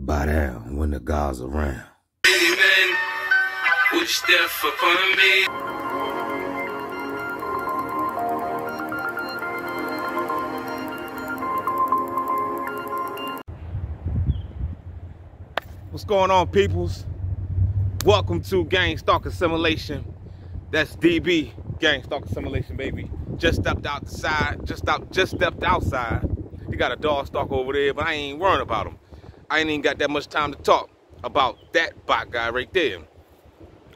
Bow down when the God's around. Wish death upon me. What's going on, peoples? Welcome to Gang Stalk Assimilation. That's DB, Gang Stalk Assimilation, baby. Just stepped outside. Just stepped outside. He got a dog stalker over there, but I ain't worrying about him. I ain't even got that much time to talk about that bot guy right there.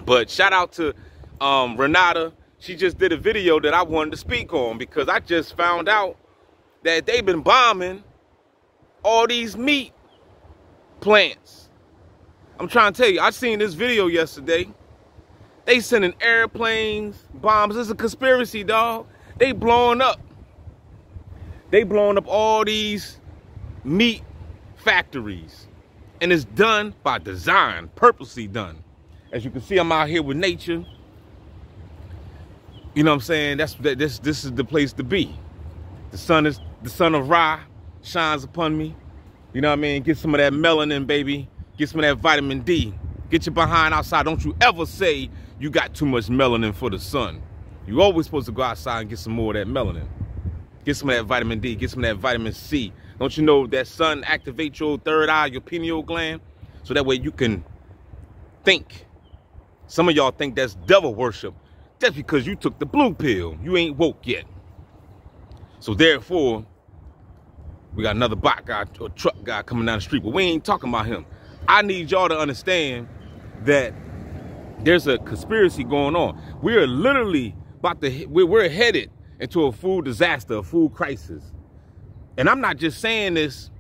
But shout out to Renata. She just did a video that I wanted to speak on because I just found out that they've been bombing all these meat plants. I'm trying to tell you, I seen this video yesterday. They sending airplanes, bombs. It's a conspiracy, dog. They blowing up all these meat factories. And it's done by design, purposely done. As you can see, I'm out here with nature. You know what I'm saying? This is the place to be. The sun of Ra shines upon me. You know what I mean? Get some of that melanin, baby. Get some of that vitamin D. Get your behind outside. Don't you ever say you got too much melanin for the sun. You always supposed to go outside and get some more of that melanin. Get some of that vitamin D. Get some of that vitamin C. Don't you know that sun activates your third eye, your pineal gland? So that way you can think. Some of y'all think that's devil worship. That's because you took the blue pill. You ain't woke yet. So therefore, we got another bot guy or truck guy coming down the street, but we ain't talking about him. I need y'all to understand that there's a conspiracy going on. We're literally we're headed into a food disaster, a food crisis. And I'm not just saying this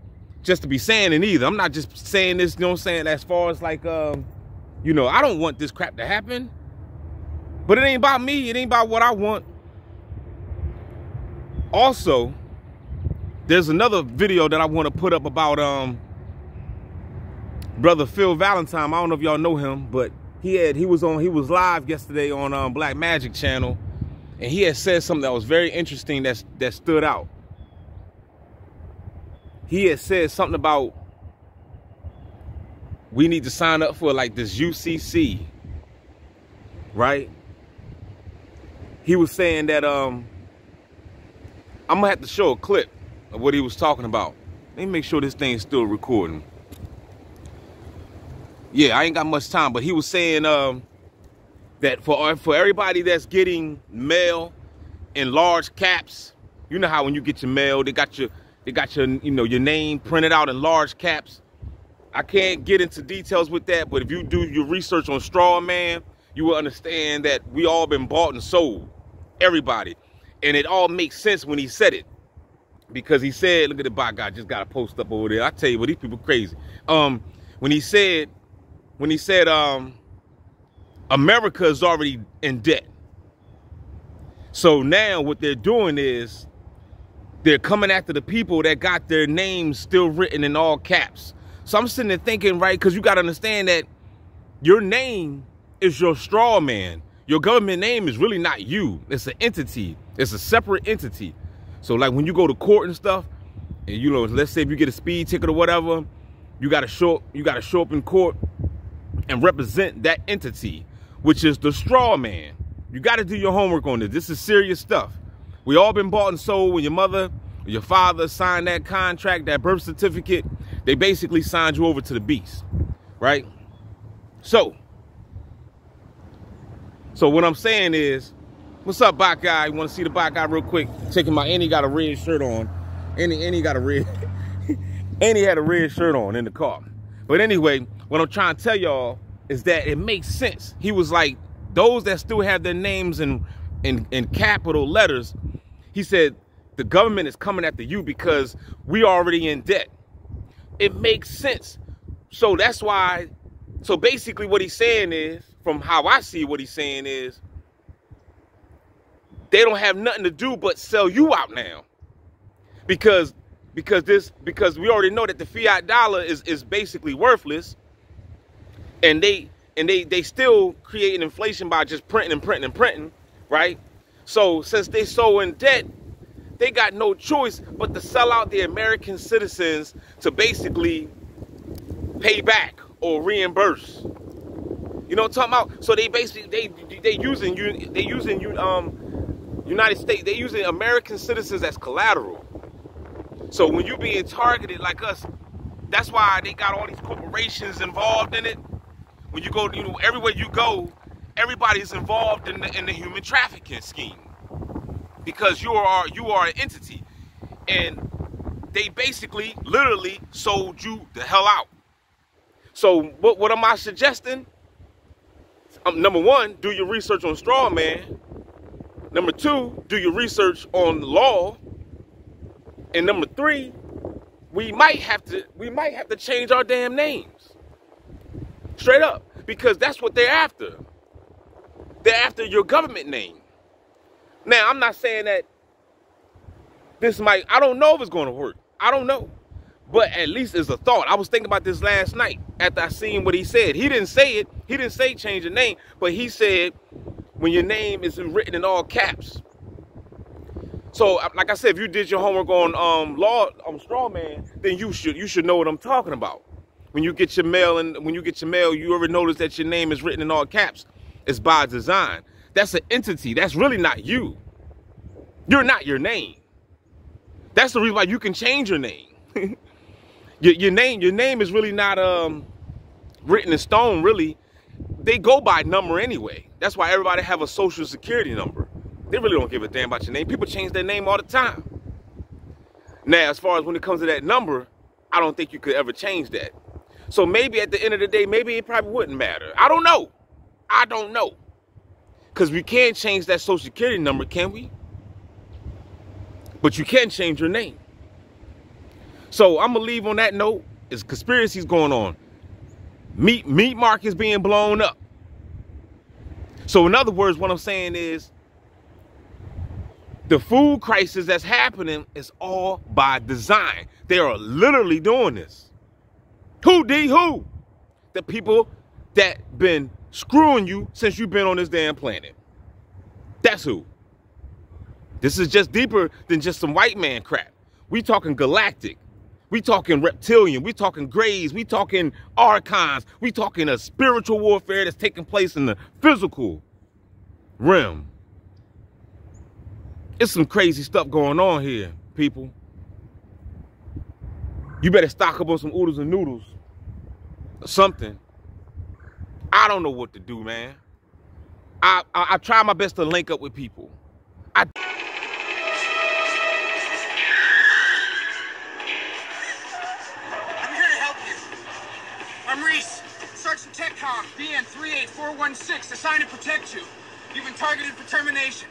just to be saying it either. I'm not just saying this, you know what I'm saying, as far as like, you know, I don't want this crap to happen. But it ain't about me. It ain't about what I want. Also, there's another video that I want to put up about brother Phil Valentine. I don't know if y'all know him, but he was live yesterday on Black Magic channel, and he had said something that was very interesting that stood out. He had said something about we need to sign up for like this UCC, right? He was saying that I'm gonna have to show a clip of what he was talking about. Let me make sure this thing is still recording. Yeah, I ain't got much time, but he was saying that for everybody that's getting mail in large caps, you know how when you get your mail, they got your you know, your name printed out in large caps. I can't get into details with that, but if you do your research on Straw Man, you will understand that we all been bought and sold. Everybody. And it all makes sense when he said it. Because he said, look at the bot guy just got a post up over there. I tell you what, these people crazy. When he said America is already in debt. So now what they're doing is they're coming after the people that got their names still written in all caps. So I'm sitting there thinking, right, because you got to understand that your name is your straw man. Your government name is really not you. It's an entity. It's a separate entity. So like when you go to court and stuff, and you know, let's say if you get a speed ticket or whatever, you got to show up in court and represent that entity, which is the straw man. You got to do your homework on this. This is serious stuff. We all been bought and sold. When your mother or your father signed that contract, that birth certificate, they basically signed you over to the beast, right? So what I'm saying is, what's up, bot guy? You want to see the bot guy real quick? Checking my, and he got a red shirt on. And he got a red, and he had a red shirt on in the car. But anyway, what I'm trying to tell y'all is that it makes sense. He was like, those that still have their names in capital letters, he said, the government is coming after you because we already in debt. It makes sense. So that's why, so basically what he's saying is, from how I see what he's saying is, they don't have nothing to do but sell you out now. Because we already know that the fiat dollar is basically worthless. And they still creating inflation by just printing and printing and printing, right? So since they so in debt, they got no choice but to sell out the American citizens to basically pay back or reimburse. You know what I'm talking about? So they basically they using United States, they using American citizens as collateral. So when you being targeted like us, that's why they got all these corporations involved in it. When you go, everywhere you go, everybody's involved in the human trafficking scheme, because you are an entity, and they basically literally sold you the hell out. So what am I suggesting? Number one, do your research on straw man. Number two, do your research on law. And number three, we might have to change our damn names. Straight up. Because that's what they're after. They're after your government name. Now, I'm not saying that I don't know if it's going to work. I don't know. But at least it's a thought. I was thinking about this last night after I seen what he said. He didn't say it. He didn't say change your name. But he said when your name is written in all caps. So, like I said, if you did your homework on law, straw man, then you should know what I'm talking about. When you get your mail, you ever notice that your name is written in all caps? It's by design. That's an entity. That's really not you. You're not your name. That's the reason why you can change your name. your name is really not written in stone, really. They go by number anyway. That's why everybody have a social security number. They really don't give a damn about your name. People change their name all the time. Now, as far as when it comes to that number, I don't think you could ever change that. So maybe at the end of the day, maybe it probably wouldn't matter. I don't know. I don't know. Because we can't change that social security number, can we? But you can change your name. So I'm going to leave on that note. There's conspiracies going on. Meat markets being blown up. So in other words, what I'm saying is, the food crisis that's happening is all by design. They are literally doing this. Who? The people that been screwing you since you've been on this damn planet. That's who. This is just deeper than just some white man crap. We talking galactic. We talking reptilian. We talking grays. We talking archons. We talking a spiritual warfare that's taking place in the physical realm. It's some crazy stuff going on here, people. You better stock up on some oodles and noodles or something. I don't know what to do, man. I try my best to link up with people. I'm here to help you. I'm Reese, Sergeant TechCom, BN 38416, assigned to protect you. You've been targeted for termination.